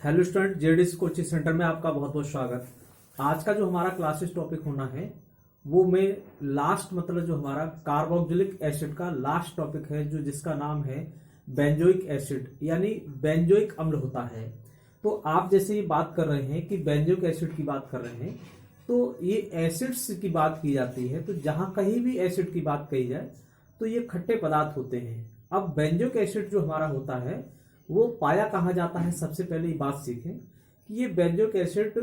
Hello student, JDC coaching centre में आपका बहुत बहुत स्वागत। आज का जो हमारा क्लासेस टॉपिक होना है वो में लास्ट जो हमारा कार्बोक्सिलिक एसिड का लास्ट टॉपिक है, जो जिसका नाम है बेंजोइक एसिड यानी बेंजोइक अम्ल होता है। तो आप जैसे ये बात कर रहे हैं कि बेंजोइक एसिड की बात कर रहे हैं, तो ये एसिड्स की बात की जाती है। तो जहां कहीं भी एसिड की बात कही जाए तो ये खट्टे पदार्थ होते हैं। अब बेंजोइक एसिड जो हमारा होता है वो पाया कहाँ जाता है, सबसे पहले ये बात सीखें कि ये बेंजोइक एसिड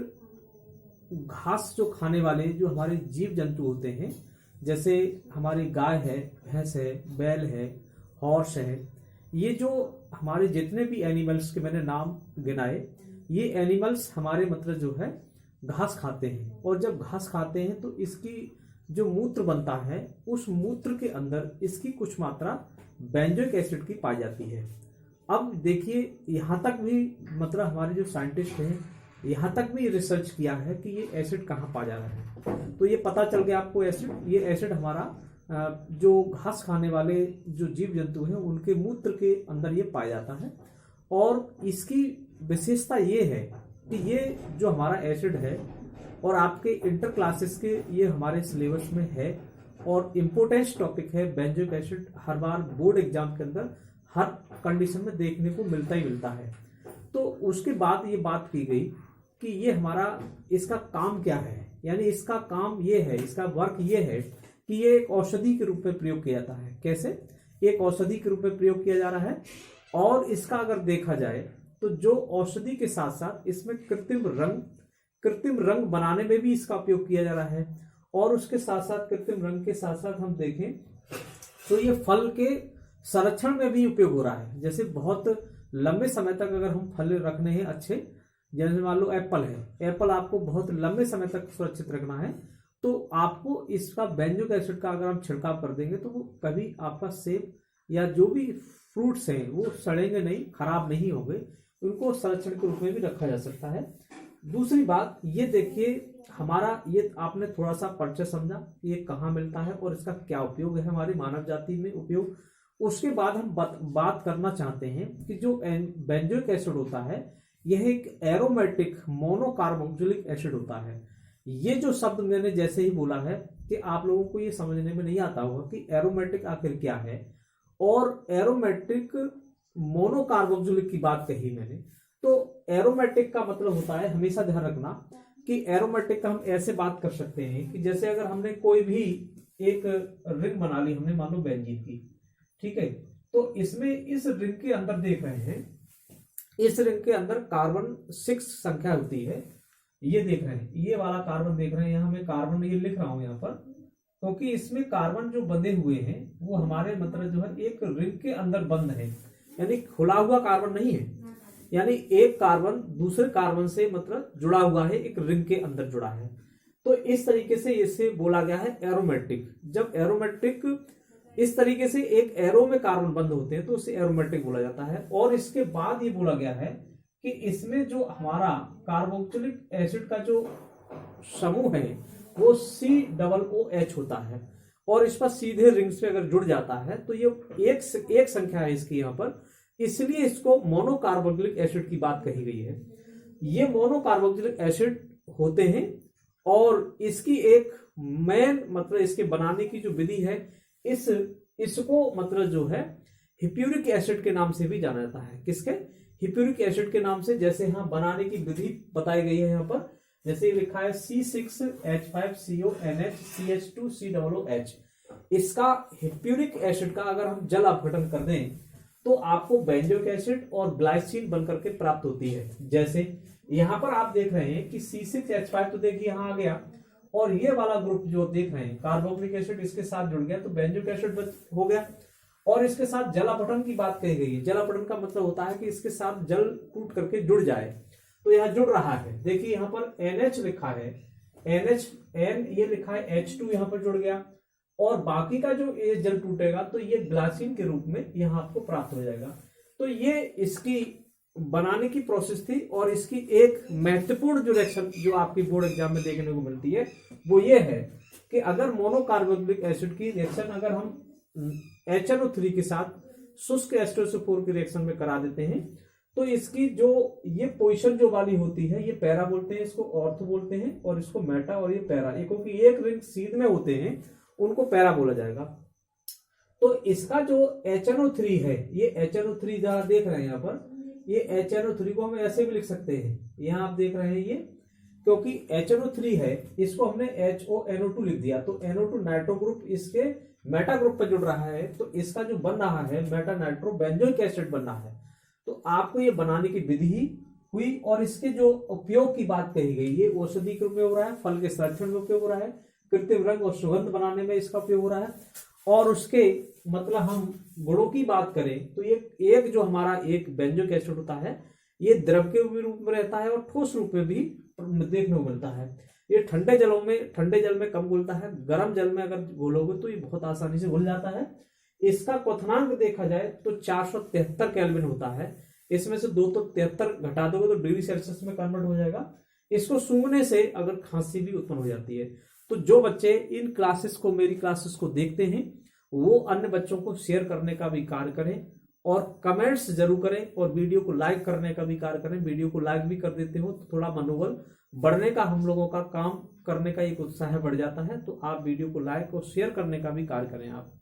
घास जो खाने वाले जो हमारे जीव जंतु होते हैं, जैसे हमारी गाय है, भैंस है, बैल है, हॉर्स है, ये जो हमारे जितने भी एनिमल्स के मैंने नाम गिनाए, ये एनिमल्स हमारे जो है घास खाते हैं। और जब घास खाते हैं तो इसकी जो मूत्र बनता है, उस मूत्र के अंदर इसकी कुछ मात्रा बेंजोइक एसिड की पाई जाती है। अब देखिए, यहां तक भी हमारे जो साइंटिस्ट हैं, यहां तक भी रिसर्च किया है कि ये एसिड कहाँ पाया जा रहा है। तो ये पता चल गया आपको, ये एसिड हमारा जो घास खाने वाले जो जीव जंतु हैं उनके मूत्र के अंदर ये पाया जाता है। और इसकी विशेषता ये है कि ये जो हमारा एसिड है, और आपके इंटर क्लासेस के ये हमारे सिलेबस में है, और इम्पोर्टेंस टॉपिक है बेंजोइक एसिड। हर बार बोर्ड एग्जाम के अंदर हर कंडीशन में देखने को मिलता ही मिलता है। तो उसके बाद ये बात की गई कि ये हमारा इसका काम क्या है, यानी इसका काम ये है, इसका वर्क ये है कि ये एक औषधि के रूप में प्रयोग किया जाता है। कैसे? एक औषधि के रूप में प्रयोग किया जा रहा है। और इसका अगर देखा जाए तो जो औषधि के साथ साथ इसमें कृत्रिम रंग बनाने में भी इसका उपयोग किया जा रहा है। और उसके साथ साथ कृत्रिम रंग के साथ साथ हम देखें तो ये फल के संरक्षण में भी उपयोग हो रहा है। जैसे बहुत लंबे समय तक अगर हम फल रखने हैं अच्छे, जैसे मान लो एप्पल है, एप्पल आपको बहुत लंबे समय तक सुरक्षित रखना है, तो आपको इसका बेंजोइक एसिड का अगर हम छिड़काव कर देंगे तो वो कभी आपका सेब या जो भी फ्रूट्स हैं वो सड़ेंगे नहीं, खराब नहीं होंगे, उनको संरक्षण के रूप में भी रखा जा सकता है। दूसरी बात ये देखिए, हमारा ये आपने थोड़ा सा परिचय समझा, ये कहाँ मिलता है और इसका क्या उपयोग है हमारी मानव जाति में उपयोग। उसके बाद हम बात करना चाहते हैं कि जो बेंजोइक एसिड होता है यह एक एरोमेटिक मोनोकार्बोक्सिलिक एसिड होता है। ये जो शब्द मैंने जैसे ही बोला है कि आप लोगों को ये समझने में नहीं आता होगा कि एरोमेटिक आखिर क्या है। और एरोमेटिक मोनोकार्बोक्सिलिक की बात कही मैंने, तो एरोमेटिक का मतलब होता है, हमेशा ध्यान रखना कि एरोमेटिक का हम ऐसे बात कर सकते हैं कि जैसे अगर हमने कोई भी एक रिंग बना ली, हमने मान लो बेंजीन की, ठीक है, तो इसमें इस रिंग के अंदर देख रहे हैं, इस रिंग के अंदर कार्बन 6 संख्या होती है। ये देख रहे हैं, ये वाला कार्बन देख रहे हैं, यहां मैं कार्बन ये लिख रहा हूं यहां पर, क्योंकि इसमें कार्बन जो बंधे हुए हैं वो हमारे जो है एक रिंग के अंदर बंद है, यानी खुला हुआ कार्बन नहीं है, यानी एक कार्बन दूसरे कार्बन से जुड़ा हुआ है, एक रिंग के अंदर जुड़ा है। तो इस तरीके से इसे बोला गया है एरोमेटिक। जब एरोमेटिक इस तरीके से एक एरो में कार्बन बंद होते हैं तो उसे एरोमेटिक बोला जाता है। और इसके बाद ये बोला गया है कि इसमें जो हमारा कार्बोक्सिलिक एसिड का जो समूह है वो COOH होता है, और इस पर सीधे रिंग्स पे अगर जुड़ जाता है तो ये एक संख्या है इसकी यहाँ पर, इसलिए इसको मोनोकार्बोक्सिलिक एसिड की बात कही गई है। ये मोनोकार्बोक्सिलिक एसिड होते हैं, और इसकी एक मेन इसके बनाने की जो विधि है, इसको जो है हिप्यूरिक एसिड के नाम से भी जाना जाता है। किसके? हिप्यूरिक एसिड के नाम से। जैसे यहाँ बनाने की विधि बताई गई है यहाँ पर, जैसे लिखा है C6H5CONH CH2COOH। इसका हिप्यूरिक एसिड का अगर हम जल अपघटन कर दें तो आपको बेंजोइक एसिड और ग्लाइसिन बनकर के प्राप्त होती है। जैसे यहां पर आप देख रहे हैं कि C6H5 तो देखिए यहां आ गया, और ये वाला ग्रुप जो देख रहे हैं कार्बोक्सिलिक एसिड इसके साथ जुड़ गया तो बेंजोइक एसिड हो गया। और इसके साथ जल अपघटन की बात कही गई है। जल अपघटन का मतलब होता है कि इसके साथ जल टूट करके जुड़ जाए, तो यहां जुड़ रहा है। देखिए यहां पर NH लिखा है, NHN ये लिखा है, H2 यहां पर जुड़ गया, और बाकी का जो ये जल टूटेगा तो ये ग्लाइसिन के रूप में यहां आपको प्राप्त हो जाएगा। तो ये इसकी बनाने की प्रोसेस थी। और इसकी एक महत्वपूर्ण जो रिएक्शन जो आपकी बोर्ड एग्जाम में देखने को मिलती है वो ये है कि अगर मोनोकार्बोक्सिलिक एसिड की रिएक्शन अगर हम HNO3 के साथ शुष्क H2SO4 के रिएक्शन में करा देते हैं तो इसकी जो ये पोजीशन जो वाली होती है ये पैरा बोलते हैं, इसको ऑर्थो बोलते हैं, और इसको मेटा और ये पैरा, क्योंकि एक रिंग सीध में होते हैं उनको पैरा बोला जाएगा। तो इसका जो HNO3 है, ये HNO3 जहां देख रहे हैं यहाँ पर, ये HNO3 को हम ऐसे भी लिख सकते हैं, यहाँ आप देख रहे हैं ये, क्योंकि HNO3 है इसको हमने HONO2 लिख दिया, तो NO2 नाइट्रो ग्रुप इसके मेटा ग्रुप पर जुड़ रहा है, तो इसका जो बन रहा है मेटा नाइट्रो बेंजोइक एसिड बन रहा है। तो आपको ये बनाने की विधि हुई, और इसके जो उपयोग की बात कही गई, ये औषधि के रूप में हो रहा है, फल के संरक्षण में उपयोग हो रहा है, कृत्रिम रंग और सुगंध बनाने में इसका उपयोग हो रहा है, और उसके मतलब हम गुणों की बात करें तो ये एक जो हमारा एक बेंजोइक एसिड होता है ये द्रव के रूप में रहता है और ठोस रूप में भी देखने को मिलता है। ये ठंडे जल में कम घुलता है, गर्म जल में अगर घोलोगे तो ये बहुत आसानी से घुल जाता है। इसका क्वथनांक देखा जाए तो 473 केल्विन होता है, इसमें से 273 घटा दोगे तो डिग्री सेल्सियस में कन्वर्ट हो जाएगा। इसको सूंघने से अगर खांसी भी उत्पन्न हो जाती है। तो जो बच्चे इन क्लासेस को, मेरी क्लासेस को देखते हैं, वो अन्य बच्चों को शेयर करने का भी कार्य करें और कमेंट्स जरूर करें, और वीडियो को लाइक करने का भी कार्य करें। वीडियो को लाइक भी कर देते हो तो थोड़ा मनोबल बढ़ने का, हम लोगों का काम करने का एक उत्साह बढ़ जाता है। तो आप वीडियो को लाइक और शेयर करने का भी कार्य करें आप।